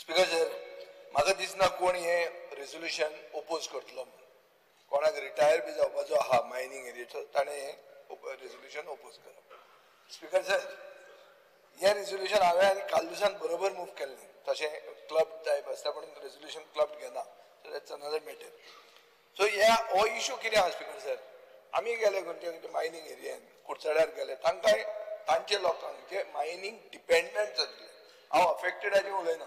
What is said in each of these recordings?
Speaker sir, म्हाका दिसना कोण हे रेझोल्युशन ओपोज करतलो म्हणून. कोणाक रिटायर बी जावपाचो आहा मायनिंग एरियेचो ताणें हें रेझोल्युशन ओपोज करप. स्पीकर सर, हें रेझोल्युशन हांवें आनी कालदिसान बरोबर मूव केल्लें. तशें क्लब टायप आसता पूण रेझोल्युशन क्लब घेना. So that's another matter. So हो इशू कितें आहा स्पीकर सर? आमी गेले खंयच्या मायनिंग एरियेन कुडचड्यार गेले, तांकां तांचे लोकांक जे मायनिंग डिपेंडंट जातले, हांव अफेक्टेडाचेर उलयना,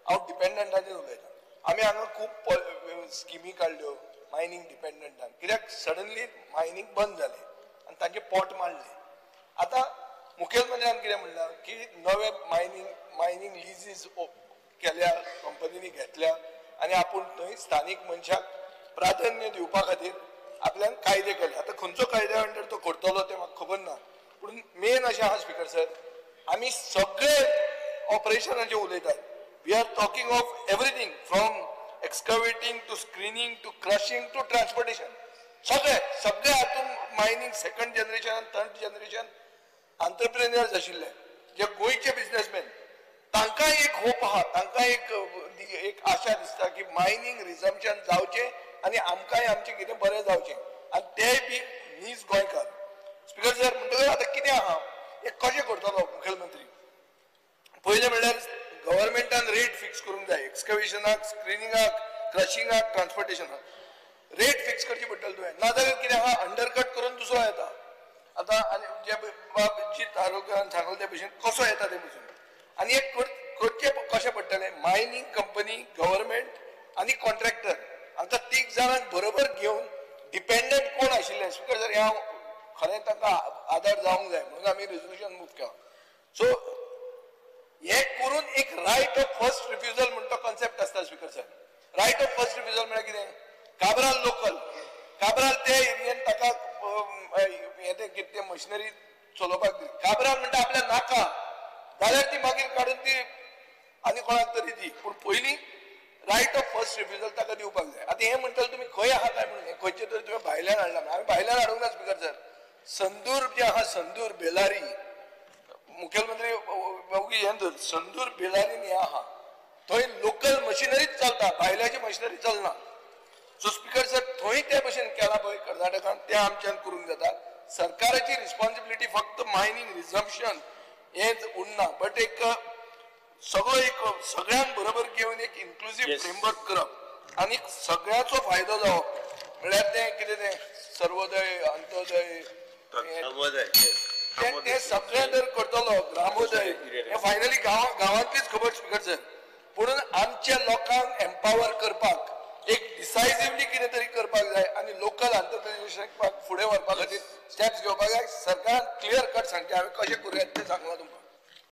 हांव डिपेंडंटाचेर उलयता. आमी हांगा खूब स्किमी काडल्यो मायनिंग डिपेंडंटांक, कित्याक सडनली मायनिंग बंद जालें आनी तांचे पोट मारलें. आतां मुखेलमंत्र्यान कितें म्हणलां की नवे मायनिंग लिजीस केल्या, कंपनीनी घेतल्या आनी आपूण थंय स्थानीक मनशाक प्राधान्य दिवपा खातीर आपल्यान कायदे केले. आतां खंयचो कायद्या अंडर तो करतलो तें म्हाका खबर ना, पूण मेन अशें आहा स्पीकर सर, आमी सगळे ऑपरेशनाचेर उलयतात. We are talking of everything from excavating to screening to crushing to transportation. सगळे हातून mining second generation third generation entrepreneurs आशिल्ले जे गोंयचे बिझनेसमॅन, तांकां एक होप आहा, तांकां एक आशा दिसता की मायनिंग रिझम्पशन जावचें आनी आमकांय आमचें कितें बरें जावचें आनी तेय बी नीज गोंयकार. स्पीकर सर, म्हणटकच आतां कितें आहा हें कशें करतलो मुखेलमंत्री? पयलें म्हणल्यार गव्हर्मेंटान रेट फिक्स करूंक जाय. एक्सकवेशनाक, स्क्रिनिंगाक, क्रशिंगाक, ट्रान्सपोर्टेशनाक रेट फिक्स करची पडटली तुवें. नाजाल्यार कितें आहा, अंडरकट करून दुसरो येता. आतां जे जीत आरोग्यान सांगलें ते भशेन कसो येता ते भशेन. आनी एक करचें कशें पडटलें, मायनिंग कंपनी, गव्हर्मेंट आनी कॉन्ट्रॅक्टर हांकां तीग जाणांक बरोबर घेवन डिपेंडंट कोण आशिल्ले स्पीकर सर, हें हांव खरें तांकां आदार जावंक जाय म्हणून आमी रेझोल्युशन मूव केलां. सो हें करून एक रायट ऑफ फर्स्ट रिफ्युजल म्हणटा तो कॉन्सेप्ट आसता speaker sir. Right of first refusal म्हळ्यार कितें? काबराल लोकल, काबराल ते एरियेन ताका कितें मशिनरी चलोवपाक दी. काबराल म्हणटा आपल्या नाका जाल्यार ती मागीर काडून ती आनी कोणाक तरी दी, पूण पयलीं रायट ऑफ फर्स्ट रिफ्युजल ताका दिवपाक जाय. आतां हें म्हणटलें तुमी खंय आहा काय म्हणून, खंयचे तरी तुवें भायल्यान हाडला. आमी भायल्यान हाडूंक ना स्पीकर सर. संदूर जे आहा, संदूर बेलारी, मुखेलमंत्री हें संदूर बेलारीन हें आहा, थंय लोकल मशिनरीच चलता, भायल्याची मशिनरी चलना. सो स्पीकर सर, थंय ते भशेन केला पळय कर्नाटकान, तें आमच्यान करूंक जाता. सरकाराची रिस्पॉन्सिबिलिटी फक्त मायनिंग रिझम्पशन हेंच उरना, बट एक सगळ्यांक बरोबर घेवन एक इन्क्लुसिव्ह फ्रेमवर्क करप आनी सगळ्याचो फायदो जावप. म्हळ्यार तें कितें तें सर्वोदय, अंत्योदय, ते सगळें जर करतलो, ग्रामोदय, हें फायनली गांवांतलीच खबर स्पीकर सर. म्हणून आमच्या लोकांक एम्पावर करपाक एक डिसायसिवली कितें तरी करपाक जाय आनी लोकल एंटरप्रिन्युरशिपाक फुडें व्हरपा खातीर स्टेप्स घेवपाक जाय. सरकारान क्लियर कट सांगचें हांवें कशें करूं येता तें सांगलां तुमकां.